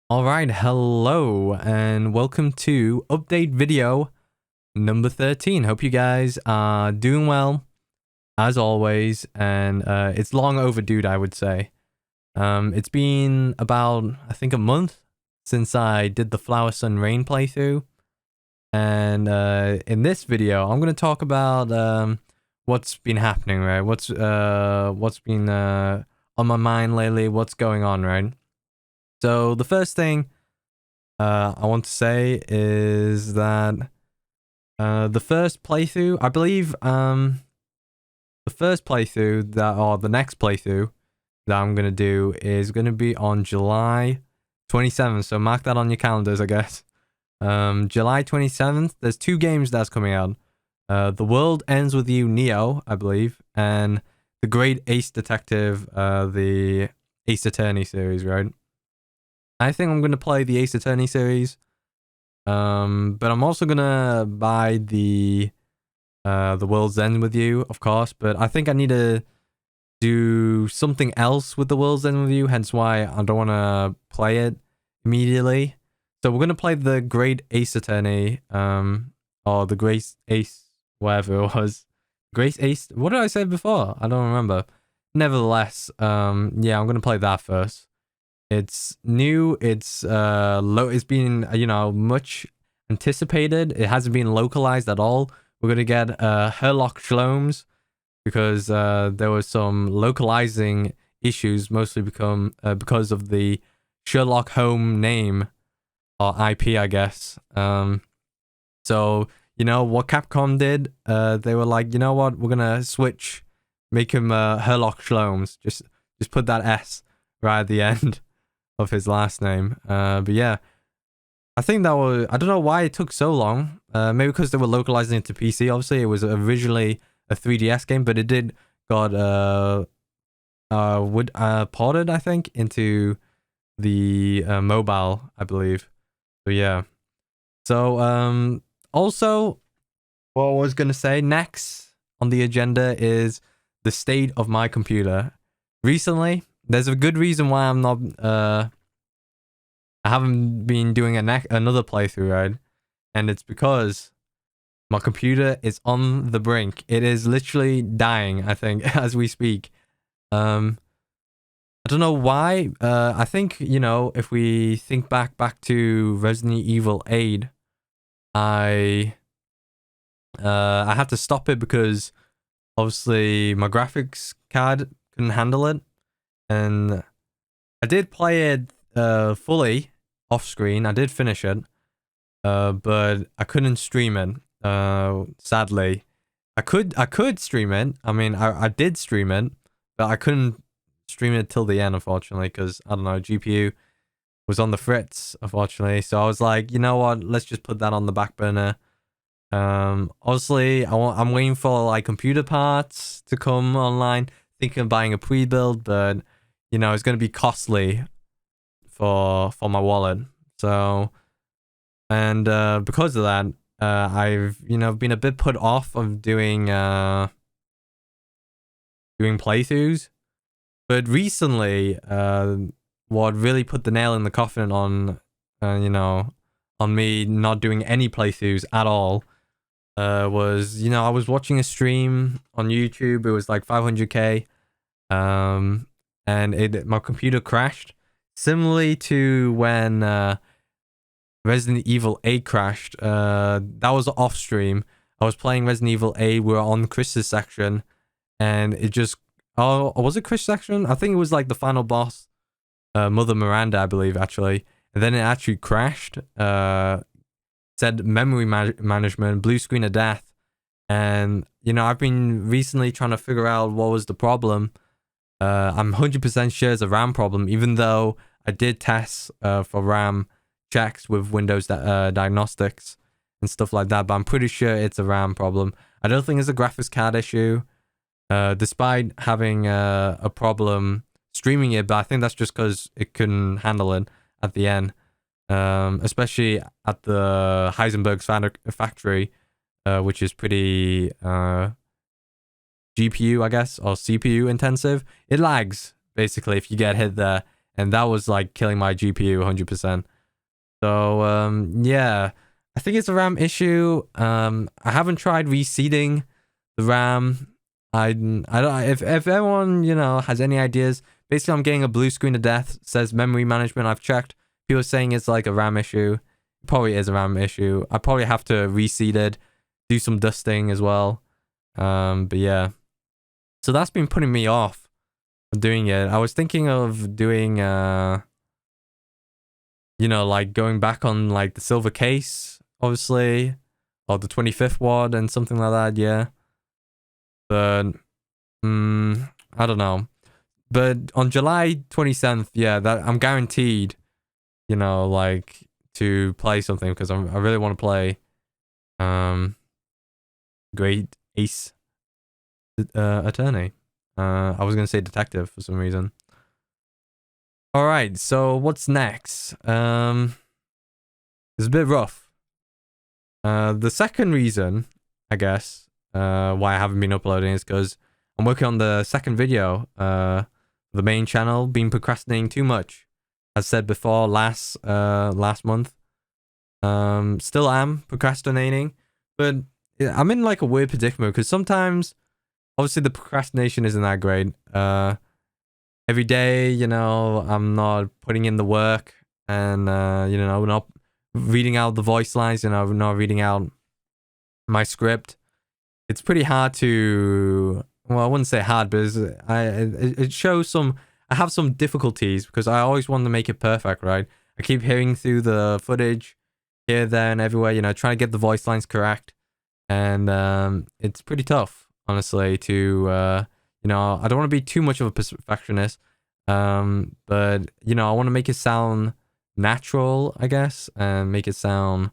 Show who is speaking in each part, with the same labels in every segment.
Speaker 1: Alright, hello and welcome to update video number 13. Hope you guys are doing well, as always, and it's long overdue, I would say. It's been about, I think, a month since I did the Flower Sun Rain playthrough, and in this video, I'm going to talk about what's been happening, right? What's been on my mind lately, what's going on, right? So the first thing I want to say is that the first playthrough, I believe, the first playthrough that, or the next playthrough that I'm gonna do is gonna be on July 27th. So mark that on your calendars, I guess. July 27th. There's two games that's coming out. The World Ends With You Neo, I believe, and the Great Ace Detective, the Ace Attorney series, right? I think I'm gonna play the Ace Attorney series. But I'm also gonna buy the World's End With You, of course. But I think I need to do something else with the World's End With You, hence why I don't want to play it immediately. So we're gonna play the Great Ace Attorney, or the Grace Ace, whatever it was. Grace Ace. What did I say before? I don't remember. Nevertheless, yeah, I'm gonna play that first. It's new. It's it's been, much anticipated. It hasn't been localized at all. We're gonna get Herlock Shlomes because there was some localizing issues, mostly because of the Sherlock Holmes name or IP, I guess. So what Capcom did, they were like, you know what, we're gonna switch, make him Herlock Shlomes. Just put that S right at the end of his last name. But yeah, I think that was, I don't know why it took so long. Maybe because they were localizing it to PC. Obviously it was originally a 3DS game, but it got ported, I think, into the mobile, I believe. So yeah. So also, what I was gonna say next on the agenda is the state of my computer. Recently, there's a good reason why I'm not I haven't been doing another playthrough, right? And it's because my computer is on the brink. It is literally dying, I think, as we speak. I don't know why. I think, if we think back to Resident Evil 8, I had to stop it because obviously my graphics card couldn't handle it. And I did play it fully off screen. I did finish it, but I couldn't stream it. Sadly, I could stream it. I mean, I did stream it, but I couldn't stream it till the end, unfortunately, because I don't know, GPU was on the fritz, unfortunately. So I was like, you know what, let's just put that on the back burner. Obviously, I'm waiting for like computer parts to come online. Thinking of buying a pre-build, but it's going to be costly for my wallet. So, and because of that, I've been a bit put off of doing playthroughs. But recently, what really put the nail in the coffin on on me not doing any playthroughs at all was, I was watching a stream on YouTube. It was like 500k, and my computer crashed, similarly to when Resident Evil 8 crashed. That was off stream. I was playing Resident Evil 8. We were on Chris's section, and it just, oh, was it Chris section? I think it was like the final boss, Mother Miranda, I believe, actually. And then it actually crashed. Said memory management, blue screen of death. And I've been recently trying to figure out what was the problem. I'm 100% sure it's a RAM problem, even though I did tests for RAM checks with Windows diagnostics and stuff like that, but I'm pretty sure it's a RAM problem. I don't think it's a graphics card issue, despite having a problem streaming it, but I think that's just because it couldn't handle it at the end. Especially at the Heisenberg's factory, which is pretty GPU, I guess, or CPU intensive. It lags basically if you get hit there, and that was like killing my GPU 100%. So yeah, I think it's a RAM issue. I haven't tried reseeding the RAM. I don't. If everyone has any ideas, basically I'm getting a blue screen of death. It says memory management. I've checked. People are saying it's like a RAM issue. It probably is a RAM issue. I probably have to reseed it, do some dusting as well. But yeah, so that's been putting me off doing it. I was thinking of doing like going back on like the silver case, obviously, or the 25th wad and something like that, yeah. But I don't know. But on July 27th, yeah, that I'm guaranteed, like to play something because I really want to play Great Ace Attorney. I was gonna say detective for some reason. All right, so what's next? It's a bit rough. The second reason, I guess, why I haven't been uploading is because I'm working on the second video. The main channel, been procrastinating too much. As said before, last month. Still am procrastinating, but I'm in like a weird predicament because sometimes, obviously, the procrastination isn't that great. Every day, I'm not putting in the work and, not reading out the voice lines, not reading out my script. It's pretty hard to, well, I wouldn't say hard, but it shows some, I have some difficulties because I always want to make it perfect, right? I keep hearing through the footage here, there, and everywhere, trying to get the voice lines correct. And it's pretty tough, honestly, to, I don't want to be too much of a perfectionist, but, I want to make it sound natural, I guess, and make it sound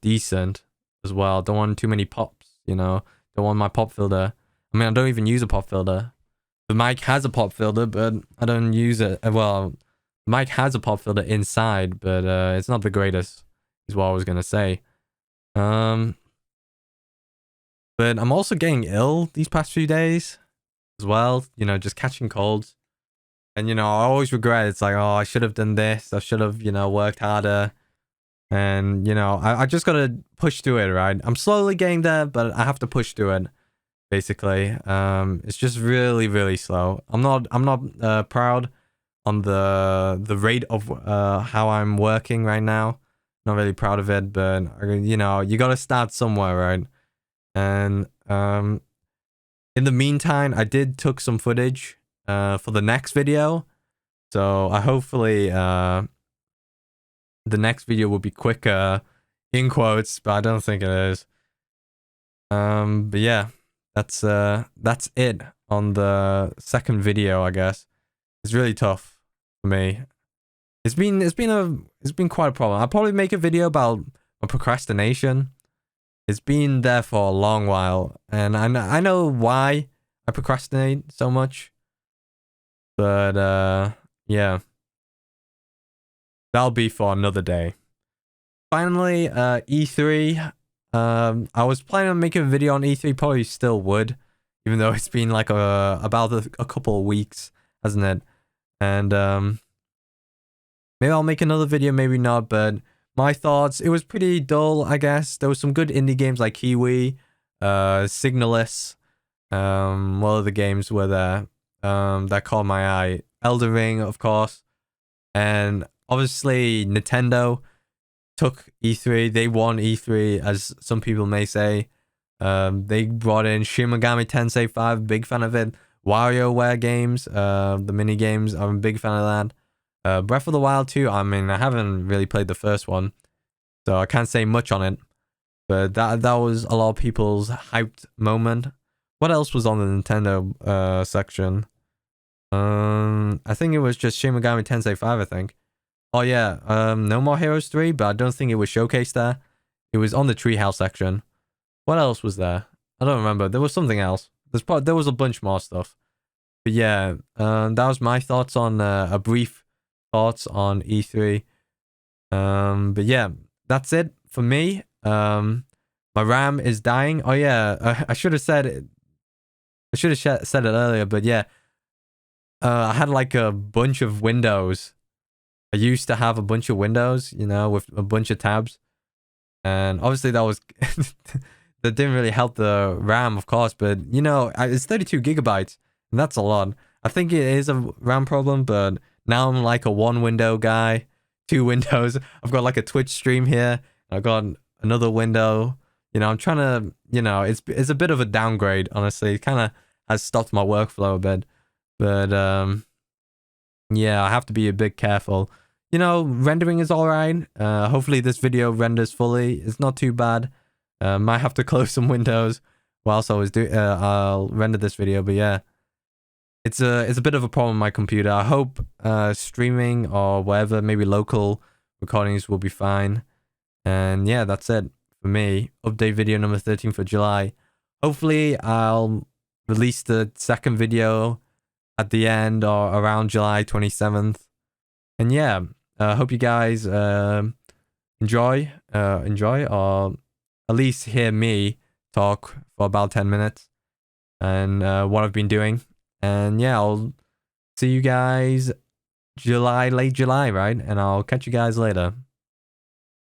Speaker 1: decent as well. Don't want too many pops, don't want my pop filter. I mean, I don't even use a pop filter. The mic has a pop filter, but I don't use it. Well, the mic has a pop filter inside, but it's not the greatest, is what I was gonna say. But I'm also getting ill these past few days as well, just catching colds. And, I always regret it. It's like, oh, I should have done this. I should have, worked harder. And, I just got to push through it, right? I'm slowly getting there, but I have to push through it, basically. It's just really, really slow. I'm not proud on the rate of how I'm working right now. Not really proud of it, but, you got to start somewhere, right? And in the meantime, I did took some footage for the next video, so I hopefully the next video will be quicker, in quotes, but I don't think it is. But yeah, that's it on the second video, I guess. It's really tough for me. It's been quite a problem. I'll probably make a video about my procrastination. It's been there for a long while, and I know why I procrastinate so much. But yeah, that'll be for another day. Finally, E3. I was planning on making a video on E3. Probably still would, even though it's been like about a couple of weeks, hasn't it? And maybe I'll make another video, maybe not. But my thoughts, it was pretty dull, I guess. There was some good indie games like TWEWY, Signalis. What other games were there that caught my eye? Elden Ring, of course. And obviously, Nintendo took E3. They won E3, as some people may say. They brought in Shin Megami Tensei 5, big fan of it. WarioWare games, the mini games, I'm a big fan of that. Breath of the Wild 2, I mean, I haven't really played the first one, so I can't say much on it. But that was a lot of people's hyped moment. What else was on the Nintendo section? I think it was just Shin Megami Tensei 5, I think. Oh yeah, No More Heroes 3, but I don't think it was showcased there. It was on the Treehouse section. What else was there? I don't remember. There was something else. There was a bunch more stuff. But yeah, that was my thoughts on a brief thoughts on E3. But yeah, that's it for me. My RAM is dying. Oh yeah, I should have said it. I should have said it earlier, but yeah, I had like a bunch of windows. I used to have a bunch of windows, you know, with a bunch of tabs. And obviously that was that didn't really help the RAM, of course, but you know, it's 32 gigabytes, and that's a lot. I think it is a RAM problem, but now I'm like a one window guy, two windows. I've got like a Twitch stream here. I've got another window. You know, I'm trying to, you know, it's a bit of a downgrade, honestly. It kind of has stopped my workflow a bit, but yeah, I have to be a bit careful. You know, rendering is alright. Hopefully this video renders fully. It's not too bad. Might have to close some windows whilst I'll render this video, but yeah. It's a bit of a problem with my computer. I hope streaming or whatever, maybe local recordings will be fine. And yeah, that's it for me. Update video number 13 for July. Hopefully I'll release the second video at the end or around July 27th. And yeah, hope you guys enjoy or at least hear me talk for about 10 minutes and what I've been doing. And yeah, I'll see you guys late July, right? And I'll catch you guys later.